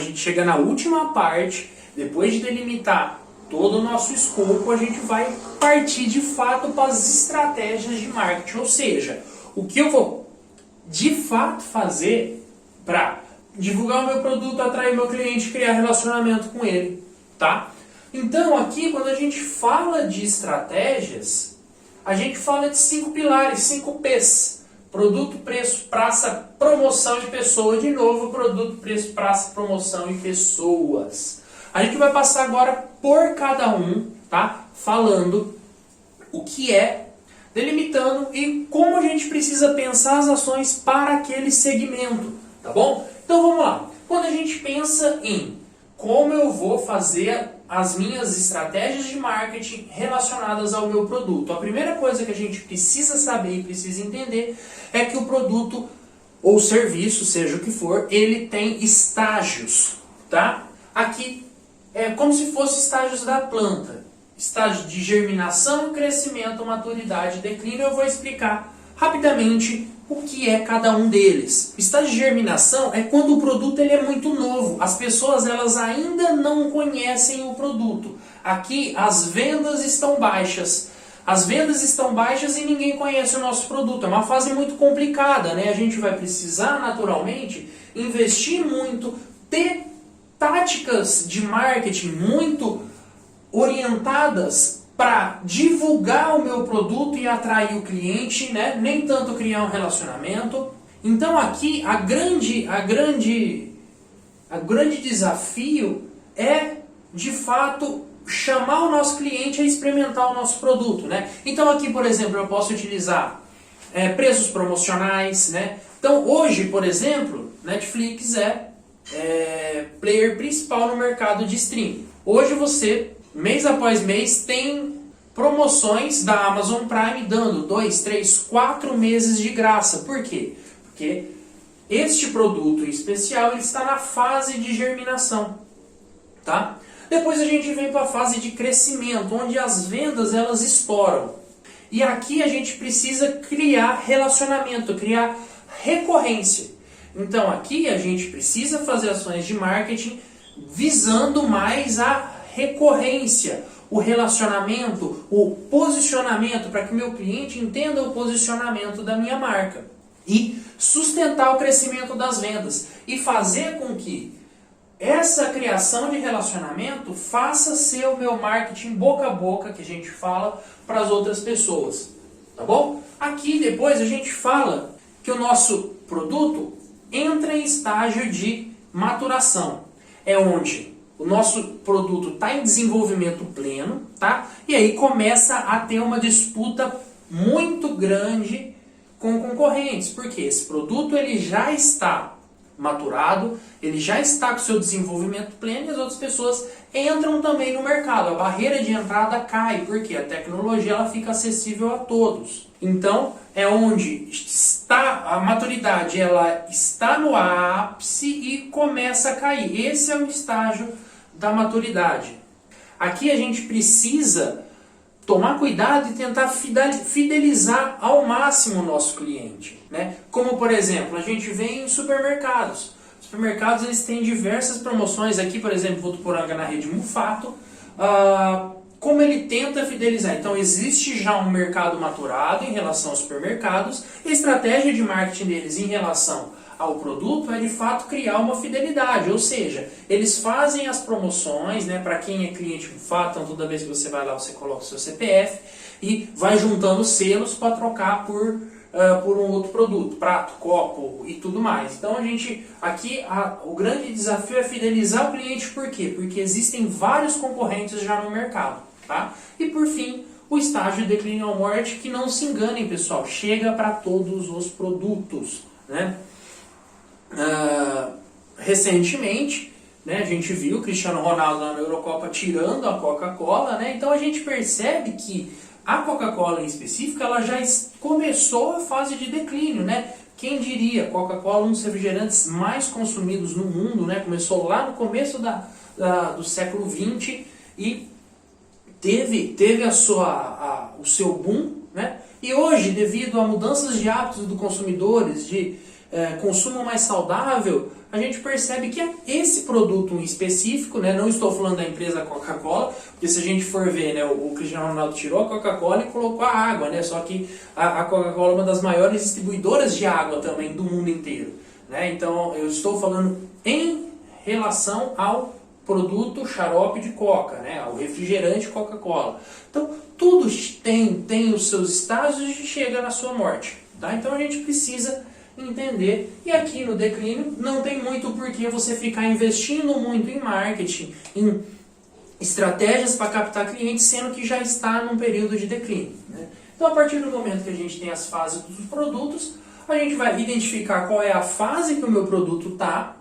gente chega na última parte, depois de delimitar todo o nosso escopo, a gente vai partir de fato para as estratégias de marketing, ou seja, o que eu vou de fato fazer para divulgar o meu produto, atrair meu cliente, criar relacionamento com ele, tá? Então aqui, quando a gente fala de estratégias, a gente fala de 5 pilares, 5 P's. Produto, preço, praça, promoção e pessoa. De novo, produto, preço, praça, promoção e pessoas. A gente vai passar agora por cada um, tá? Falando o que é, delimitando e como a gente precisa pensar as ações para aquele segmento, tá bom? Então vamos lá. Quando a gente pensa em como eu vou fazer as minhas estratégias de marketing relacionadas ao meu produto, a primeira coisa que a gente precisa saber e precisa entender é que o produto ou serviço, seja o que for, ele tem estágios, tá? Aqui é como se fosse estágios da planta. Estágio de germinação, crescimento, maturidade, declínio. Eu vou explicar rapidamente o que é cada um deles. Estágio de germinação é quando o produto ele é muito novo. As pessoas elas ainda não conhecem o produto. Aqui as vendas estão baixas. As vendas estão baixas e ninguém conhece o nosso produto. É uma fase muito complicada, né? A gente vai precisar naturalmente investir muito, ter táticas de marketing muito orientadas para divulgar o meu produto e atrair o cliente, né? Nem tanto criar um relacionamento. Então aqui a grande desafio é de fato chamar o nosso cliente a experimentar o nosso produto, né? Então aqui, por exemplo, eu posso utilizar preços promocionais, né? Então hoje, por exemplo, Netflix é player principal no mercado de streaming. Hoje você, mês após mês, tem promoções da Amazon Prime dando 2, 3, 4 meses de graça. Por quê? Porque este produto em especial ele está na fase de germinação, tá? Depois a gente vem para a fase de crescimento, onde as vendas elas estouram. E aqui a gente precisa criar relacionamento, criar recorrência. Então aqui a gente precisa fazer ações de marketing visando mais a recorrência, o relacionamento, o posicionamento, para que meu cliente entenda o posicionamento da minha marca. E sustentar o crescimento das vendas. E fazer com que essa criação de relacionamento faça ser o meu marketing boca a boca, que a gente fala, para as outras pessoas. Tá bom? Aqui depois a gente fala que o nosso produto entra em estágio de maturação. É onde o nosso produto está em desenvolvimento pleno, tá? E aí começa a ter uma disputa muito grande com concorrentes, porque esse produto ele já está maturado, ele já está com seu desenvolvimento pleno e as outras pessoas entram também no mercado. A barreira de entrada cai, porque a tecnologia ela fica acessível a todos. Então, é onde está a maturidade, ela está no ápice e começa a cair. Esse é o estágio da maturidade. Aqui a gente precisa tomar cuidado e tentar fidelizar ao máximo o nosso cliente, né? Como, por exemplo, a gente vê em supermercados. Os supermercados eles têm diversas promoções. Aqui, por exemplo, Votuporanga na rede Mufato. Como ele tenta fidelizar? Então, existe já um mercado maturado em relação aos supermercados. A estratégia de marketing deles em relação ao produto é de fato criar uma fidelidade, ou seja, eles fazem as promoções, né, para quem é cliente Mufato, então toda vez que você vai lá você coloca o seu CPF e vai juntando selos para trocar por um outro produto, prato, copo e tudo mais. Então a gente, aqui o grande desafio é fidelizar o cliente, por quê? Porque existem vários concorrentes já no mercado, tá? E por fim, o estágio de declínio ou morte, que não se enganem pessoal, chega para todos os produtos, né? Recentemente, né, a gente viu o Cristiano Ronaldo na Eurocopa tirando a Coca-Cola, né? Então a gente percebe que a Coca-Cola em específico ela já começou a fase de declínio, né? Quem diria, Coca-Cola um dos refrigerantes mais consumidos no mundo, né? Começou lá no começo do século XX e teve o seu boom, né? E hoje, devido a mudanças de hábitos dos consumidores, de consumo mais saudável, a gente percebe que esse produto em específico, né, não estou falando da empresa Coca-Cola, porque se a gente for ver, né, o Cristiano Ronaldo tirou a Coca-Cola e colocou a água, né, só que a Coca-Cola é uma das maiores distribuidoras de água também do mundo inteiro. Né? Então eu estou falando em relação ao produto xarope de Coca, né? Ao refrigerante Coca-Cola. Então tudo tem os seus estágios e chega na sua morte. Tá? Então a gente precisa entender, e aqui no declínio não tem muito porquê você ficar investindo muito em marketing, em estratégias para captar clientes, sendo que já está num período de declínio. Né? Então a partir do momento que a gente tem as fases dos produtos, a gente vai identificar qual é a fase que o meu produto está,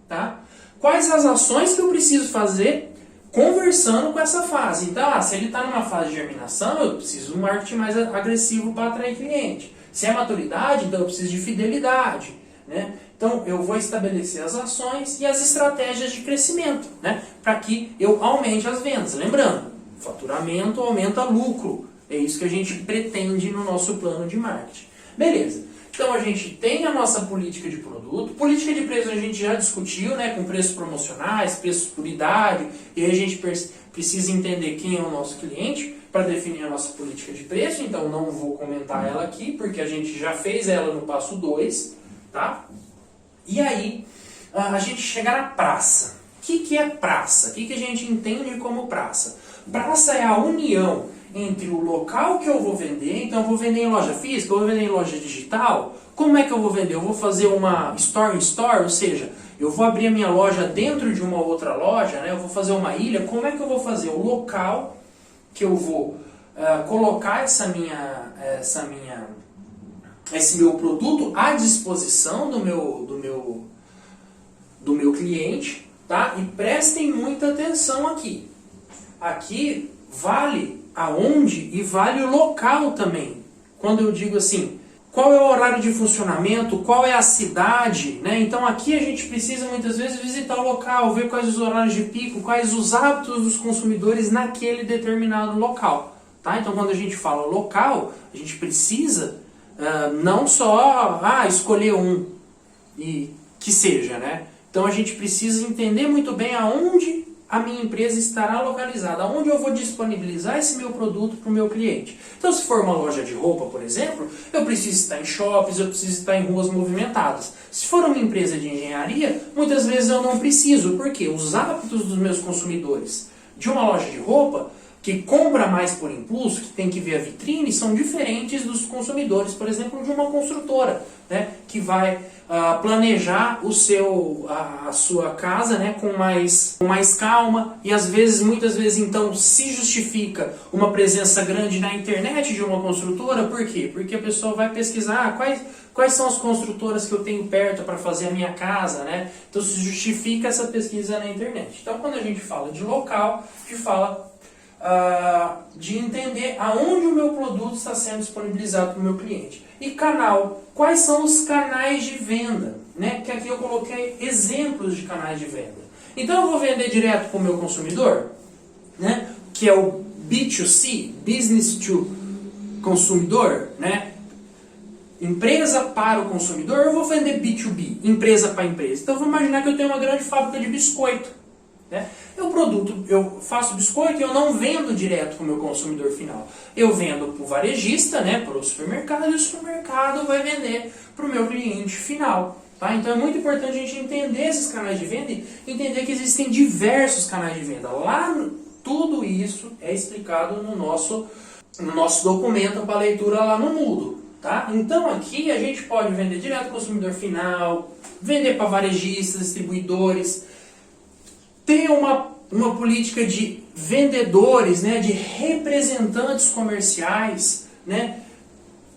tá? Quais as ações que eu preciso fazer conversando com essa fase. Então, se ele está numa fase de germinação, eu preciso de um marketing mais agressivo para atrair cliente. Se é maturidade, então eu preciso de fidelidade. Né? Então, eu vou estabelecer as ações e as estratégias de crescimento, né? Para que eu aumente as vendas. Lembrando, faturamento aumenta lucro. É isso que a gente pretende no nosso plano de marketing. Beleza. Então a gente tem a nossa política de produto, política de preço a gente já discutiu, né, com preços promocionais, preços por idade, e aí a gente precisa entender quem é o nosso cliente para definir a nossa política de preço, então não vou comentar ela aqui, porque a gente já fez ela no passo 2, tá? E aí a gente chega na praça. O que é praça? O que a gente entende como praça? Praça é a união entre o local que eu vou vender, então eu vou vender em loja física, eu vou vender em loja digital. Como é que eu vou vender? Eu vou fazer uma store-in-store, ou seja, eu vou abrir a minha loja dentro de uma outra loja, né? Eu vou fazer uma ilha. Como é que eu vou fazer? O local que eu vou colocar esse meu produto à disposição do meu cliente, tá? E prestem muita atenção aqui. Aqui vale aonde e vale o local também. Quando eu digo assim, qual é o horário de funcionamento, qual é a cidade, né? Então aqui a gente precisa muitas vezes visitar o local, ver quais os horários de pico, quais os hábitos dos consumidores naquele determinado local. Tá? Então quando a gente fala local, a gente precisa não só escolher um e que seja, né? Então a gente precisa entender muito bem aonde a minha empresa estará localizada, onde eu vou disponibilizar esse meu produto para o meu cliente. Então, se for uma loja de roupa, por exemplo, eu preciso estar em shoppings, eu preciso estar em ruas movimentadas. Se for uma empresa de engenharia, muitas vezes eu não preciso, porque os hábitos dos meus consumidores de uma loja de roupa, que compra mais por impulso, que tem que ver a vitrine, são diferentes dos consumidores, por exemplo, de uma construtora, né, que vai planejar a sua casa, né, com mais calma, e muitas vezes então se justifica uma presença grande na internet de uma construtora. Por quê? Porque a pessoa vai pesquisar quais são as construtoras que eu tenho perto para fazer a minha casa, né? Então se justifica essa pesquisa na internet. Então quando a gente fala de local, a gente fala de entender aonde o meu produto está sendo disponibilizado para o meu cliente. E canal, quais são os canais de venda? Né? Que aqui eu coloquei exemplos de canais de venda. Então eu vou vender direto para o meu consumidor, né? Que é o B2C, Business to Consumidor, né? Empresa para o consumidor. Eu vou vender B2B, empresa para empresa. Então vamos imaginar que eu tenho uma grande fábrica de biscoito. Né? Eu faço biscoito e eu não vendo direto para o meu consumidor final. Eu vendo para o varejista, né, para o supermercado, e o supermercado vai vender para o meu cliente final. Tá? Então é muito importante a gente entender esses canais de venda e entender que existem diversos canais de venda. Tudo isso é explicado no nosso documento para leitura lá no Moodle. Tá? Então aqui a gente pode vender direto para o consumidor final, vender para varejistas, distribuidores, ter uma política de vendedores, né, de representantes comerciais, né,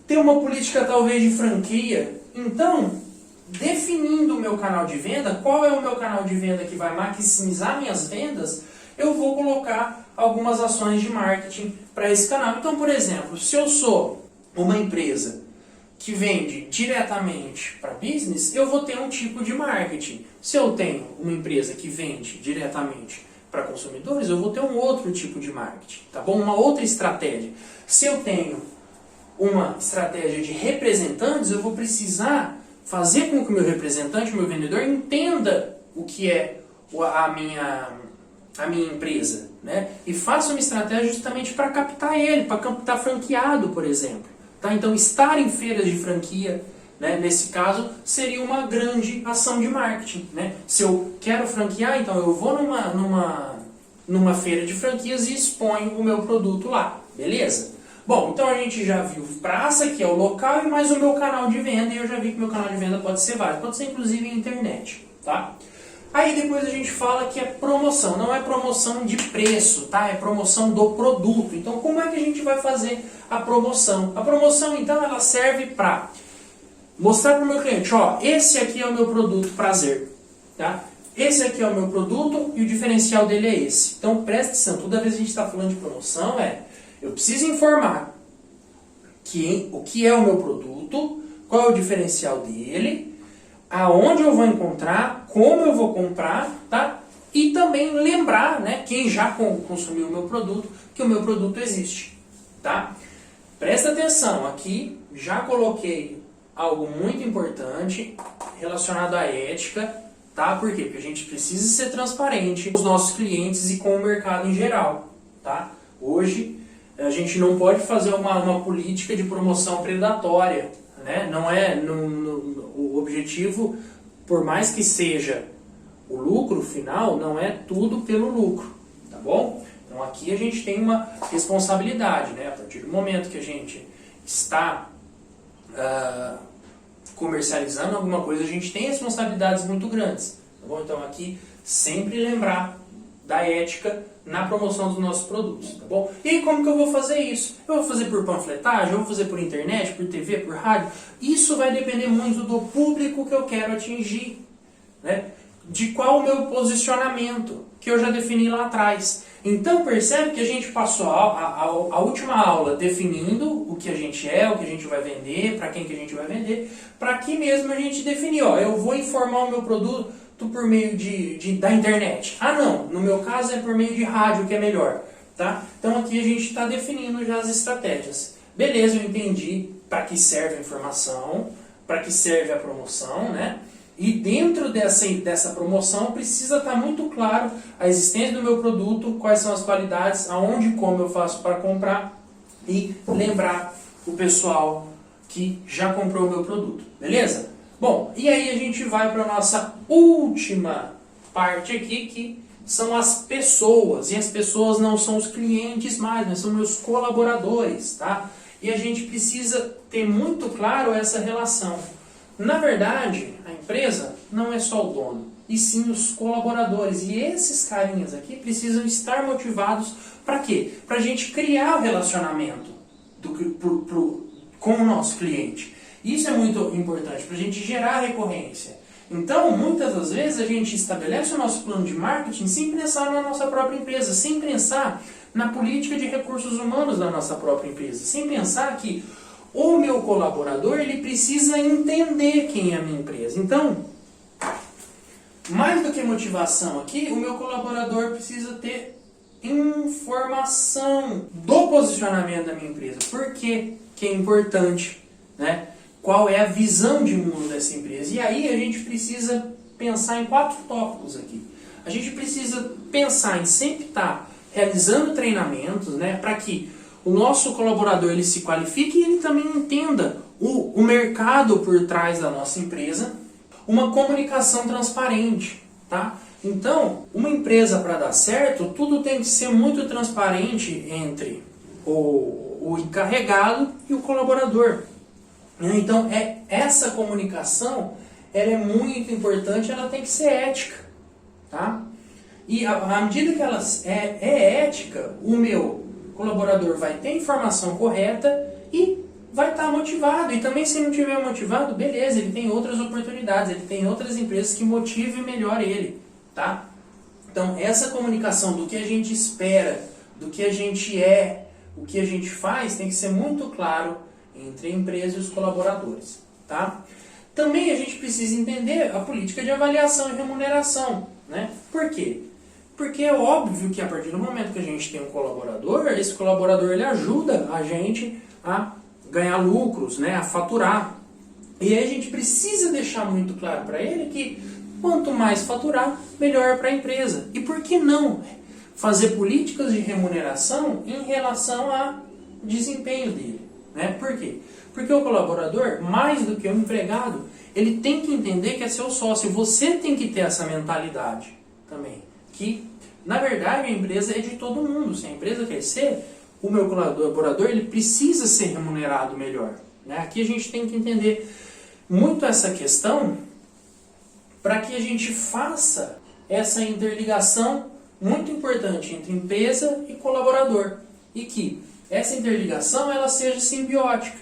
ter uma política talvez de franquia. Então, definindo o meu canal de venda, qual é o meu canal de venda que vai maximizar minhas vendas, eu vou colocar algumas ações de marketing para esse canal. Então, por exemplo, se eu sou uma empresa que vende diretamente para business, eu vou ter um tipo de marketing. Se eu tenho uma empresa que vende diretamente para consumidores, eu vou ter um outro tipo de marketing, tá bom? Uma outra estratégia. Se eu tenho uma estratégia de representantes, eu vou precisar fazer com que o meu representante, o meu vendedor, entenda o que é a minha empresa, né? E faça uma estratégia justamente para captar ele, para captar franqueado, por exemplo. Tá? Então, estar em feiras de franquia, né, nesse caso, seria uma grande ação de marketing. Né? Se eu quero franquear, então eu vou numa feira de franquias e exponho o meu produto lá, beleza? Bom, então a gente já viu praça, que é o local, e mais o meu canal de venda, e eu já vi que meu canal de venda pode ser vários, pode ser inclusive internet, tá? Aí depois a gente fala que é promoção, não é promoção de preço, tá? É promoção do produto. Então como é que a gente vai fazer a promoção? A promoção, então, ela serve para mostrar para o meu cliente, ó, esse aqui é o meu produto prazer, tá? Esse aqui é o meu produto e o diferencial dele é esse. Então presta atenção, toda vez que a gente está falando de promoção, eu preciso informar o que é o meu produto, qual é o diferencial dele, aonde eu vou encontrar, como eu vou comprar, tá? E também lembrar, né, quem já consumiu o meu produto, que o meu produto existe, tá? Presta atenção, aqui já coloquei algo muito importante relacionado à ética, tá? Por quê? Porque a gente precisa ser transparente com os nossos clientes e com o mercado em geral, tá? Hoje a gente não pode fazer uma política de promoção predatória, né? Não é o objetivo, por mais que seja o lucro final, não é tudo pelo lucro, tá bom? Então aqui a gente tem uma responsabilidade, né? A partir do momento que a gente está comercializando alguma coisa, a gente tem responsabilidades muito grandes, tá bom? Então aqui sempre lembrar da ética na promoção dos nossos produtos, tá bom? E aí como que eu vou fazer isso? Eu vou fazer por panfletagem, eu vou fazer por internet, por TV, por rádio? Isso vai depender muito do público que eu quero atingir, né? De qual o meu posicionamento, que eu já defini lá atrás. Então percebe que a gente passou a última aula definindo o que a gente é, o que a gente vai vender, para quem que a gente vai vender, para aqui mesmo a gente definir, ó, eu vou informar o meu produto por meio da internet. Ah não, no meu caso é por meio de rádio que é melhor, tá? Então aqui a gente está definindo já as estratégias. Beleza, eu entendi para que serve a informação, para que serve a promoção, né? E dentro dessa promoção precisa estar muito claro a existência do meu produto, quais são as qualidades, aonde e como eu faço para comprar e lembrar o pessoal que já comprou o meu produto, beleza? Bom, e aí a gente vai para a nossa última parte aqui, que são as pessoas. E as pessoas não são os clientes mais, mas são meus colaboradores, tá? E a gente precisa ter muito claro essa relação. Na verdade, a empresa não é só o dono, e sim os colaboradores. E esses carinhas aqui precisam estar motivados para quê? Para a gente criar o relacionamento com o nosso cliente. Isso é muito importante, para a gente gerar recorrência. Então, muitas das vezes, a gente estabelece o nosso plano de marketing sem pensar na nossa própria empresa, sem pensar na política de recursos humanos da nossa própria empresa, sem pensar que o meu colaborador ele precisa entender quem é a minha empresa. Então, mais do que motivação aqui, o meu colaborador precisa ter informação do posicionamento da minha empresa. Por que é importante, né? Qual é a visão de mundo dessa empresa? E aí a gente precisa pensar em 4 tópicos aqui. A gente precisa pensar em sempre estar realizando treinamentos, né, para que o nosso colaborador ele se qualifique e ele também entenda o mercado por trás da nossa empresa, uma comunicação transparente, tá? Então, uma empresa para dar certo, tudo tem que ser muito transparente entre o encarregado e o colaborador. Então, essa comunicação ela é muito importante, ela tem que ser ética, tá? E à medida que ela é ética, o meu colaborador vai ter informação correta e vai estar motivado. E também se não estiver motivado, beleza, ele tem outras oportunidades, ele tem outras empresas que motivem melhor ele, tá? Então, essa comunicação do que a gente espera, do que a gente é, o que a gente faz, tem que ser muito claro entre a empresa e os colaboradores, tá? Também a gente precisa entender a política de avaliação e remuneração, né? Por quê? Porque é óbvio que a partir do momento que a gente tem um colaborador, esse colaborador ele ajuda a gente a ganhar lucros, né? A faturar. E aí a gente precisa deixar muito claro para ele que quanto mais faturar, melhor para a empresa. E por que não fazer políticas de remuneração em relação ao desempenho dele? Né? Por quê? Porque o colaborador, mais do que o empregado, ele tem que entender que é seu sócio. Você tem que ter essa mentalidade também. Que, na verdade, a empresa é de todo mundo. Se a empresa crescer, o meu colaborador ele precisa ser remunerado melhor. Né? Aqui a gente tem que entender muito essa questão para que a gente faça essa interligação muito importante entre empresa e colaborador. E que essa interligação ela seja simbiótica.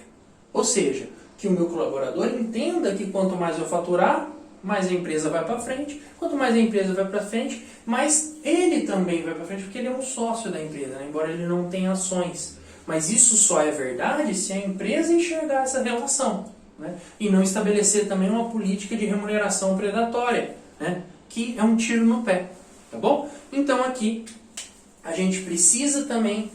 Ou seja, que o meu colaborador entenda que quanto mais eu faturar, mais a empresa vai para frente. Quanto mais a empresa vai para frente, mais ele também vai para frente, porque ele é um sócio da empresa, né? Embora ele não tenha ações. Mas isso só é verdade se a empresa enxergar essa relação, né? E não estabelecer também uma política de remuneração predatória, né? Que é um tiro no pé, tá bom? Então aqui a gente precisa também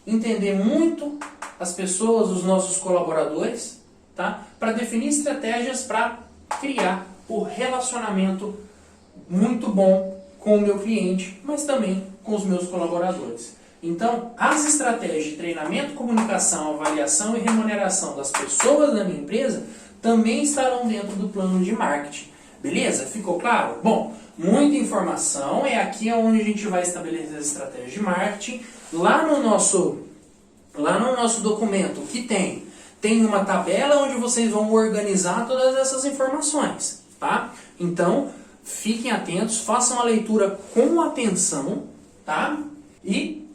entender muito as pessoas, os nossos colaboradores, tá? Para definir estratégias para criar o relacionamento muito bom com o meu cliente, mas também com os meus colaboradores. Então, as estratégias de treinamento, comunicação, avaliação e remuneração das pessoas da minha empresa também estarão dentro do plano de marketing. Beleza? Ficou claro? Bom, muita informação. É aqui onde a gente vai estabelecer as estratégias de marketing. Lá no nosso documento que tem uma tabela onde vocês vão organizar todas essas informações, tá? Então, fiquem atentos, façam a leitura com atenção, tá? E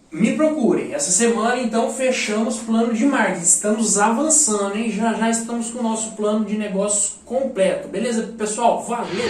me procurem. Essa semana, então, fechamos o plano de marketing. Estamos avançando, hein? Já estamos com o nosso plano de negócios completo. Beleza, pessoal? Valeu!